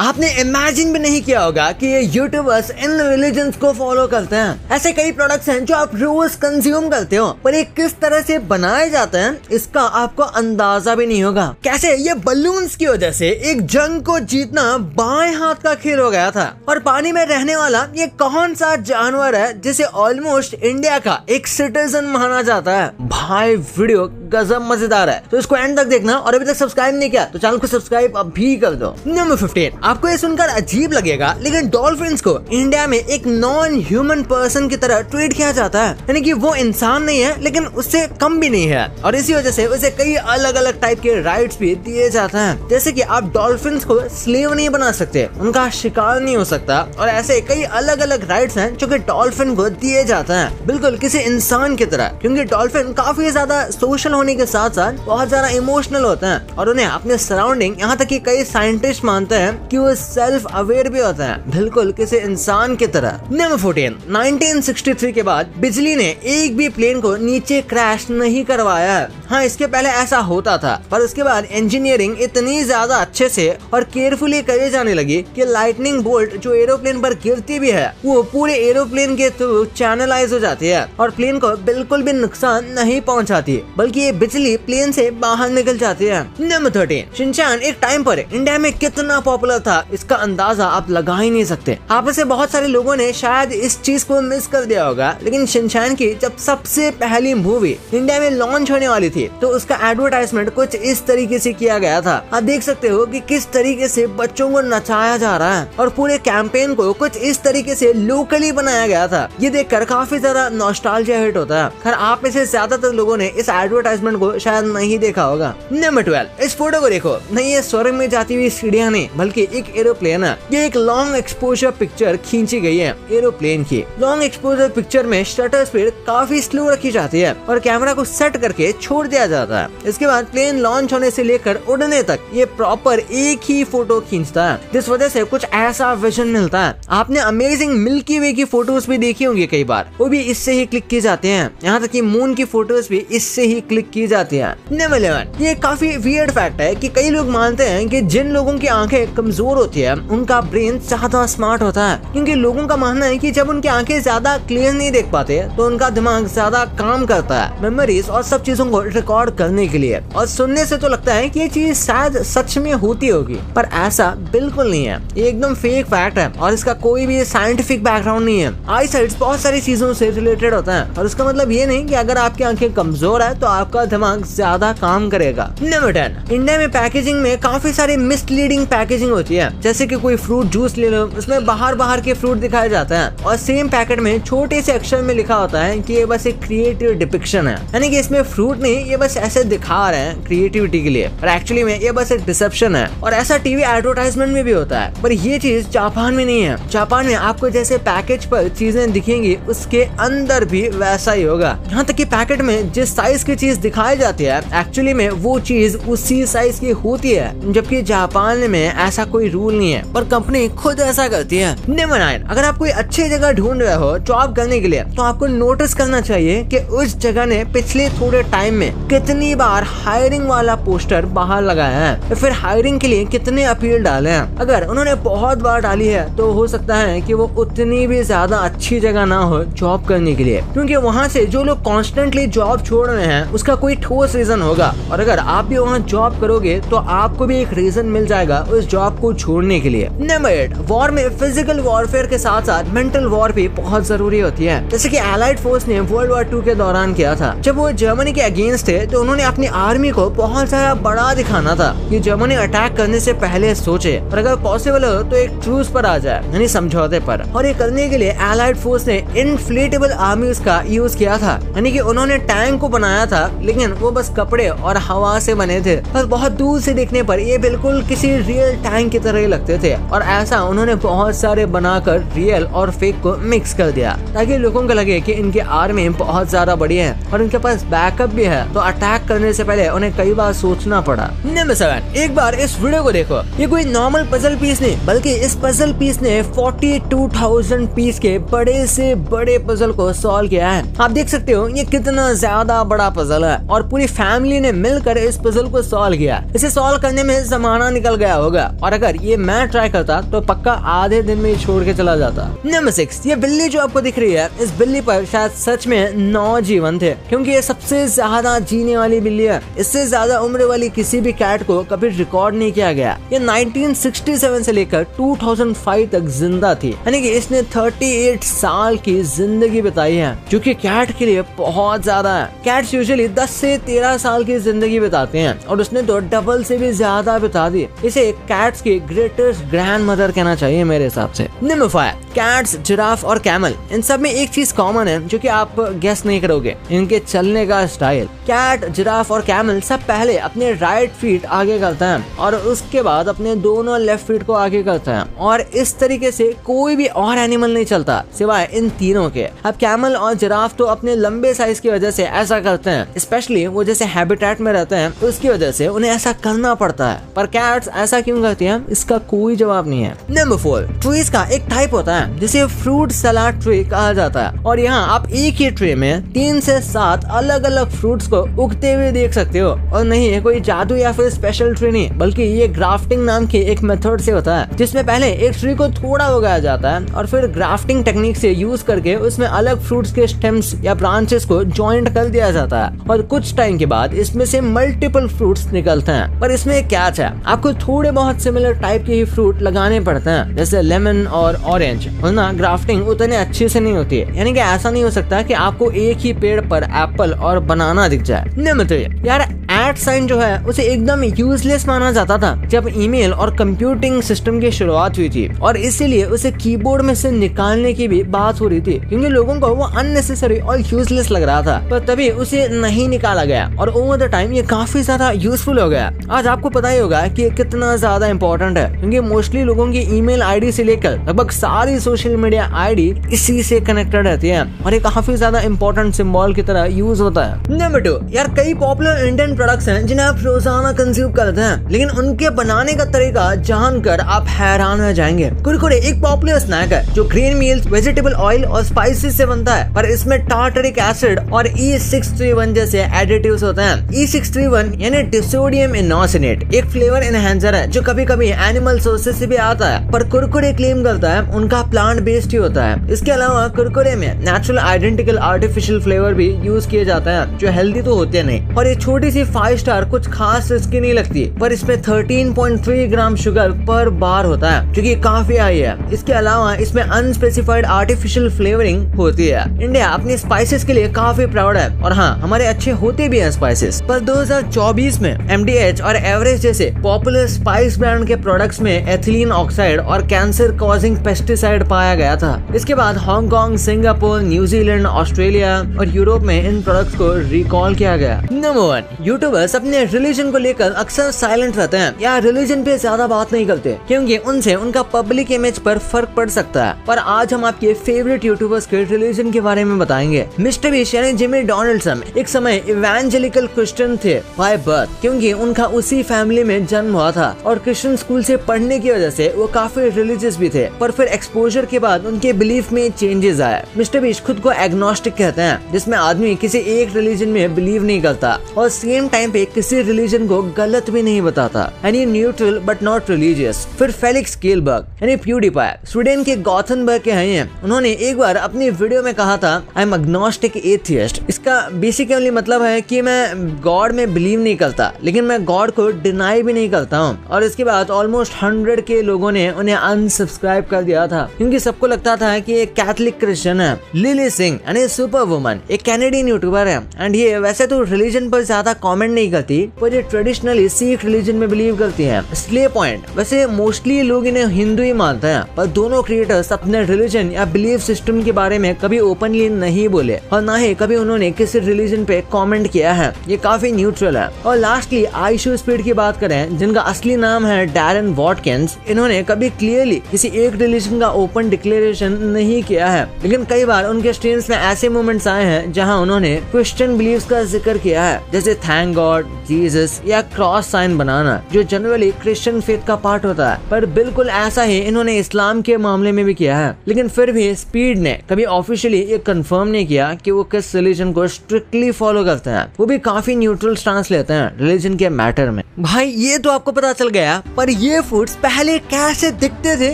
आपने इमेजिन भी नहीं किया होगा कि ये यूट्यूबर्स इन रिलीजन्स को फॉलो करते हैं। ऐसे कई प्रोडक्ट्स हैं जो आप रोज कंज्यूम करते हो, पर ये किस तरह से बनाए जाते हैं इसका आपको अंदाजा भी नहीं होगा। कैसे ये बलून्स की वजह से एक जंग को जीतना बाएं हाथ का खेल हो गया था। और पानी में रहने वाला ये कौन सा जानवर है जिसे ऑलमोस्ट इंडिया का एक सिटीजन माना जाता है। भाई वीडियो गजब मजेदार है, तो इसको एंड तक देखना और अभी तक सब्सक्राइब नहीं किया तो चैनल को सब्सक्राइब अभी कर दो। नंबर 15, आपको ये सुनकर अजीब लगेगा लेकिन डॉल्फिन्स को इंडिया में एक नॉन ह्यूमन पर्सन की तरह ट्रीट किया जाता है, यानी कि वो इंसान नहीं है लेकिन उससे कम भी नहीं है, और इसी वजह से उसे कई अलग अलग टाइप के राइट्स भी दिए जाते हैं। जैसे कि आप डॉल्फिन्स को स्लेव नहीं बना सकते, उनका शिकार नहीं हो सकता, और ऐसे कई अलग अलग राइट्स हैं जो कि डॉल्फिन को दिए जाते हैं बिल्कुल किसी इंसान की तरह, क्योंकि डॉल्फिन काफी ज्यादा सोशल होने के साथ साथ बहुत ज्यादा इमोशनल होते हैं और उन्हें अपने सराउंडिंग, यहाँ तक कि कई साइंटिस्ट मानते हैं कि वो सेल्फ अवेयर भी होते हैं बिल्कुल किसी इंसान की तरह। नंबर 14, 1963 के बाद बिजली ने एक भी प्लेन को नीचे क्रैश नहीं करवाया है। हाँ, इसके पहले ऐसा होता था, पर उसके बाद इंजीनियरिंग इतनी ज्यादा अच्छे से और केयरफुली करी जाने लगी कि लाइटनिंग बोल्ट जो एरोप्लेन पर गिरती भी है वो पूरे एरोप्लेन के थ्रू चैनलाइज हो जाती है और प्लेन को बिल्कुल भी नुकसान नहीं पहुंचाती, बल्कि ये बिजली प्लेन से बाहर निकल जाती है। नंबर 13, शिनचैन एक टाइम पर इंडिया में कितना पॉपुलर था इसका अंदाजा आप लगा ही नहीं सकते। आप में से बहुत सारे लोगों ने शायद इस चीज को मिस कर दिया होगा, लेकिन शिनचैन की जब सबसे पहली मूवी इंडिया में लॉन्च होने वाली थी तो उसका एडवर्टाइजमेंट कुछ इस तरीके से किया गया था। आप देख सकते हो कि किस तरीके से बच्चों को नचाया जा रहा है और पूरे कैंपेन को कुछ इस तरीके से लोकली बनाया गया था। ये देखकर काफी ज्यादा नॉस्टैल्जिया हिट होता है। खैर आप में से ज्यादातर लोगों ने इस एडवर्टाइजमेंट को शायद नहीं देखा होगा। नंबर 12, इस फोटो को देखो, नहीं ये स्वर्ग में जाती हुई सीढ़ियां नहीं बल्कि एक एरोप्लेन है। ये एक लॉन्ग एक्सपोजर पिक्चर खींची गई है एरोप्लेन की। लॉन्ग एक्सपोजर पिक्चर में शटर स्पीड काफी स्लो रखी जाती है और कैमरा को सेट करके छोड़ दिया जाता है। इसके बाद प्लेन लॉन्च होने से लेकर उड़ने तक ये प्रॉपर एक ही फोटो खींचता है, जिस वजह से कुछ ऐसा विजन मिलता है। आपने अमेजिंग मिल्की वे की फोटोज भी देखी होंगी कई बार, वो भी इससे ही क्लिक की जाती हैं। यहाँ तक कि मून की फोटोज भी इससे ही क्लिक की जाती है। नंबर 11, ये काफी वियर्ड फैक्ट है कि कई लोग मानते हैं कि जिन लोगों की आंखें कमजोर होती है उनका ब्रेन ज्यादा स्मार्ट होता है, क्योंकि लोगों का मानना है कि जब उनकी आंखें ज्यादा क्लियर नहीं देख पाते तो उनका दिमाग ज्यादा काम करता है मेमोरीज और सब चीजों को रिकॉर्ड करने के लिए। और सुनने से तो लगता है कि ये चीज शायद सच में होती होगी, पर ऐसा बिल्कुल नहीं है। ये एकदम फेक फैक्ट है और इसका कोई भी साइंटिफिक बैकग्राउंड नहीं है। आई साइट्स बहुत सारी चीजों से रिलेटेड होता है और उसका मतलब ये नहीं कि अगर आपकी आंखें कमजोर है तो आपका दिमाग ज्यादा काम करेगा। नंबर 10, इंडिया में पैकेजिंग में काफी सारी मिसलीडिंग पैकेजिंग होती है। जैसे कि कोई फ्रूट जूस ले लो, उसमें बाहर के फ्रूट दिखाए जाते हैं और सेम पैकेट में छोटे से अक्षर में लिखा होता है कि ये बस एक क्रिएटिव डिपिक्शन है, यानी कि इसमें फ्रूट नहीं, ये बस ऐसे दिखा रहे हैं क्रिएटिविटी के लिए, और एक्चुअली में ये बस एक डिसेप्शन है। और ऐसा टीवी एडवर्टाइजमेंट में भी होता है, पर ये चीज जापान में नहीं है। जापान में आपको जैसे पैकेज पर चीजें दिखेंगी उसके अंदर भी वैसा ही होगा। यहाँ तक कि पैकेट में जिस साइज की चीज दिखाई जाती है एक्चुअली में वो चीज उसी साइज की होती है, जबकि जापान में ऐसा कोई रूल नहीं है, पर कंपनी खुद ऐसा करती है। नंबर 9, अगर आप कोई अच्छी जगह ढूंढ रहे हो जॉब करने के लिए तो आपको नोटिस करना चाहिए कि उस जगह ने पिछले थोड़े टाइम में कितनी बार हायरिंग वाला पोस्टर बाहर लगाया है, तो फिर हायरिंग के लिए कितने अपील डाले हैं। अगर उन्होंने बहुत बार डाली है तो हो सकता है कि वो उतनी भी ज्यादा अच्छी जगह ना हो जॉब करने के लिए, क्योंकि वहाँ से जो लोग कॉन्स्टेंटली जॉब छोड़ रहे हैं उसका कोई ठोस रीजन होगा, और अगर आप भी वहाँ जॉब करोगे तो आपको भी एक रीजन मिल जाएगा उस जॉब को छोड़ने के लिए। नंबर 8, वॉर में फिजिकल वॉरफेयर के साथ साथ मेंटल वॉर भी बहुत जरूरी होती है, जैसे कि एलाइड फोर्स ने वर्ल्ड वॉर 2 के दौरान किया था। जब वो जर्मनी के अगेंस्ट थे तो उन्होंने अपनी आर्मी को बहुत सारा बड़ा दिखाना था कि जर्मनी अटैक करने से पहले सोचे और अगर पॉसिबल हो तो एक ट्रूस पर आ जाए, यानी समझौते पर। और ये करने के लिए एलाइड फोर्स ने इनफ्लेटेबल आर्मीज का यूज किया था, यानी कि उन्होंने टैंक को बनाया था लेकिन वो बस कपड़े और हवा से बने थे, बस बहुत दूर से देखने पर ये बिल्कुल किसी रियल टैंक की तरह ही लगते थे। और ऐसा उन्होंने बहुत सारे बनाकर रियल और फेक को मिक्स कर दिया ताकि लोगों को लगे कि इनकी आर्मी बहुत ज्यादा बड़ी है और इनके पास बैकअप भी है, तो अटैक करने से पहले उन्हें कई बार सोचना पड़ा। नंबर 7, एक बार इस वीडियो को देखो, ये कोई नॉर्मल पजल पीस नहीं बल्कि इस पजल पीस ने 42,000 पीस के बड़े से बड़े पजल को सॉल्व किया है। आप देख सकते हो ये कितना ज्यादा बड़ा पजल है। है और पूरी फैमिली ने मिलकर इस पजल को सॉल्व किया। इसे सॉल्व करने में जमाना निकल गया होगा और अगर ये मैं ट्राई करता तो पक्का आधे दिन में ही छोड़ के चला जाता। नंबर 6, ये बिल्ली जो आपको दिख रही है, इस बिल्ली पर शायद सच में 9 जीवन थे, क्योंकि ये सबसे ज्यादा जीने वाली बिल्ली है। इससे ज्यादा उम्र वाली किसी भी कैट को कभी रिकॉर्ड नहीं किया गया। ये 1967 से लेकर 2005 तक जिंदा थी, यानी कि इसने 38 साल की जिंदगी बिताई है, जो कि कैट के लिए बहुत ज्यादा है। कैट्स यूजुअली 10 से 13 साल की जिंदगी बिताते हैं और उसने तो डबल से भी ज्यादा बिता दी। इसे कैट्स की ग्रेटेस्ट ग्रैंड मदर कहना चाहिए मेरे हिसाब से। नंबर 5, कैट्स, जिराफ और कैमल, इन सब में एक चीज कॉमन है जो कि आप गेस नहीं करोगे, इनके चलने का स्टाइल। कैट, जिराफ और कैमल सब पहले अपने राइट फीट आगे करते हैं और उसके बाद अपने दोनों लेफ्ट फीट को आगे करते हैं, और इस तरीके से कोई भी और एनिमल नहीं चलता सिवाय इन तीनों के। अब कैमल और जिराफ तो अपने लंबे साइज की वजह से ऐसा करते हैं, स्पेशली वो जैसे हैबिटेट में रहते हैं उसकी वजह से उन्हें ऐसा करना पड़ता है। पर कैट्स ऐसा क्यों करती हैं, इसका कोई जवाब नहीं है। नंबर 4, ट्रीज का एक टाइप होता है जिसे फ्रूट सलाद ट्री कहा जाता है, और यहाँ आप एक ही ट्री में 3 से 7 अलग अलग फ्रूट्स को उगते हुए देख सकते हो। और नहीं, है कोई जादू या फिर स्पेशल ट्री नहीं, बल्कि ये ग्राफ्टिंग नाम के एक मेथड से होता है, जिसमें पहले एक ट्री को थोड़ा उगाया जाता है और फिर ग्राफ्टिंग टेक्निक से यूज करके उसमें अलग फ्रूट्स के स्टेम्स या ब्रांचेस को ज्वाइंट कर दिया जाता है, और कुछ टाइम के बाद इसमें से मल्टीपल फ्रूट्स निकलते हैं। पर इसमें एक कैच है, आपको थोड़े बहुत सिमिलर टाइप के ही फ्रूट लगाने पड़ते हैं, जैसे लेमन और ऑरेंज, वरना ग्राफ्टिंग उतने अच्छे से नहीं होती है। यानी कि ऐसा नहीं हो सकता कि आपको एक ही पेड़ पर एप्पल और बनाना दिख जाए। नंबर 3, यार एट साइन जो है उसे एकदम यूजलेस माना जाता था जब ईमेल और कंप्यूटिंग सिस्टम की शुरुआत हुई थी, और इसीलिए उसे कीबोर्ड में से निकालने की भी बात हो रही थी, क्योंकि लोगों को वो अननेसेसरी और यूजलेस लग रहा था। पर तभी उसे नहीं निकाला गया और ओवर द टाइम ये काफी ज्यादा यूजफुल हो गया। आज आपको पता ही होगा कि कितना ज्यादा इंपॉर्टेंट है, क्योंकि मोस्टली लोगों की ईमेल आईडी से लेकर लगभग सारी सोशल मीडिया आईडी इसी से कनेक्टेड रहती है, और ये काफी ज्यादा इंपॉर्टेंट सिंबल की तरह यूज होता है। नंबर 2, यार कई पॉपुलर इंडियन प्रोडक्ट्स हैं जिन्हें आप रोजाना कंज्यूम करते हैं, लेकिन उनके बनाने का तरीका जानकर आप हैरान रह जाएंगे। कुरकुरे एक पॉपुलर स्नैक है जो ग्रीन मील्स, वेजिटेबल ऑयल और स्पाइसेस से बनता है, पर इसमें टार्टरिक एसिड और E631 जैसे एडिटिव्स होते हैं। E631 यानी डिसोडियम इनोसिनेट एक फ्लेवर एनहांसर है जो कभी कभी एनिमल सोर्सेज से भी आता है, पर कुरकुरे क्लेम करता है उनका प्लांट बेस्ड ही होता है। इसके अलावा कुरकुरे में नेचुरल आइडेंटिकल आर्टिफिशियल फ्लेवर भी यूज किए जाते हैं जो हेल्दी तो होते नहीं, और ये छोटी सी 5 स्टार कुछ खास रिस्की नहीं लगती, पर इसमें 13.3 ग्राम शुगर पर बार होता है जो कि काफी हाई है। इसके अलावा इसमें अनस्पेसिफाइड आर्टिफिशियल फ्लेवरिंग होती है। इंडिया अपनी स्पाइसेस के लिए काफी प्राउड है, और हाँ, हमारे अच्छे होते भी हैं स्पाइसेस, पर 2024 में MDH और एवरेस्ट जैसे पॉपुलर स्पाइस ब्रांड के प्रोडक्ट्स में एथिलीन ऑक्साइड और कैंसर कॉजिंग पेस्टिसाइड पाया गया था। इसके बाद हांगकांग, सिंगापुर, न्यूजीलैंड, ऑस्ट्रेलिया और यूरोप में इन प्रोडक्ट्स को रिकॉल किया गया। नंबर 1, यूट्यूबर्स अपने रिलीजन को लेकर अक्सर साइलेंट रहते हैं या रिलीजन पे ज्यादा बात नहीं करते, क्योंकि उनसे उनका पब्लिक इमेज पर फर्क पड़ सकता है। पर आज हम आपके फेवरेट यूट्यूबर्स के रिलीजन के बारे में बताएंगे। मिस्टर बीस्ट यानी जिमी डोनाल्डसन एक समय इवेंजेलिकल क्रिश्चियन थे बाय बर्थ, क्योंकि उनका उसी फैमिली में जन्म हुआ था, और क्रिश्चियन स्कूल से पढ़ने की वजह से वो काफी रिलीजियस भी थे। पर फिर एक्सपोजर के बाद उनके बिलीफ में चेंजेस आए। मिस्टर बीस्ट खुद को एग्नोस्टिक कहते हैं, जिसमें आदमी किसी एक रिलीजन में बिलीव नहीं करता और सेम टाइम पे किसी रिलीजन को गलत भी नहीं बताता, यानी न्यूट्रल बट नॉट रिलीजियस। फिर फेलिक्स किलबर्ग यानी प्यूडीपाई स्वीडन के गॉथेनबर्ग के हैं। उन्होंने एक बार अपनी वीडियो में कहा था, आई एम एग्नोस्टिक एथियस्ट। इसका बेसिकली मतलब है कि मैं गॉड में बिलीव नहीं करता, लेकिन मैं गॉड को डिनाई भी नहीं करता हूँ। और इसके बाद ऑलमोस्ट 100 के लोगों ने उन्हें अनसब्सक्राइब कर दिया था, क्योंकि सबको लगता था कि ये कैथलिक क्रिश्चियन है। लिली सिंह यानी सुपर वुमन एक कैनेडियन यूट्यूबर है, एंड ये वैसे तो रिलीजन पर ज्यादा कमेंट नहीं करती, पर ये ट्रेडिशनली सिख रिलीजन में बिलीव करती है। स्ले पॉइंट वैसे मोस्टली लोग इन्हें हिंदू ही मानते हैं, पर दोनों क्रिएटर्स अपने रिलीजन या बिलीफ सिस्टम के बारे में कभी ओपनली नहीं बोले, और ना ही कभी उन्होंने किसी रिलीजन पे कमेंट किया है। ये काफी न्यूट्रल है। और लास्टली आइशू स्पीड की बात करें, जिनका असली नाम है डैरन वॉटकिंस, इन्होंने कभी क्लियरली किसी एक रिलीजन का ओपन डिक्लेरेशन नहीं किया है, लेकिन कई बार उनके स्ट्रीम्स में ऐसे मोमेंट्स आए हैं जहां उन्होंने क्रिश्चियन बिलीव्स का जिक्र किया है, जैसे थैंक क्रिश्चियन गॉड, जीसस या क्रॉस साइन बनाना जो जनरली क्रिश्चियन फेथ का पार्ट होता है। पर बिल्कुल ऐसा ही इन्होंने इस्लाम के मामले में भी किया है। लेकिन फिर भी स्पीड ने कभी ऑफिशियली ये कंफर्म नहीं किया कि वो किस रिलीजन को स्ट्रिक्टली फॉलो करते हैं। वो भी काफी न्यूट्रल स्टांस लेते हैं रिलीजन के मैटर में। भाई ये तो आपको पता चल गया, पर ये फूड्स पहले कैसे दिखते थे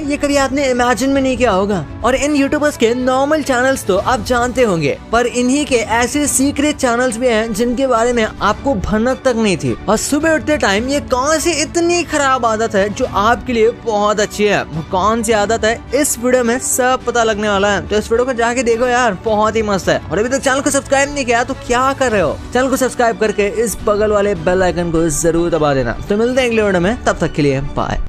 ये कभी आपने इमेजिन में नहीं किया होगा। और इन यूट्यूबर्स के नॉर्मल चैनल्स तो आप जानते होंगे, पर इन्हीं के ऐसे सीक्रेट चैनल्स भी हैं जिनके बारे में आपको भनक तक नहीं थी। और सुबह उठते टाइम ये कौन सी इतनी खराब आदत है जो आपके लिए बहुत अच्छी है, वो कौन सी आदत है इस वीडियो में सब पता लगने वाला है। तो इस वीडियो को जाके देखो यार, बहुत ही मस्त है। और अभी तक चैनल को सब्सक्राइब नहीं किया तो क्या कर रहे हो, चैनल को सब्सक्राइब करके इस बगल वाले बेल आइकन को जरूर दबा देना। तो मिलते हैं अगले वीडियो में, तब तक के लिए बाय।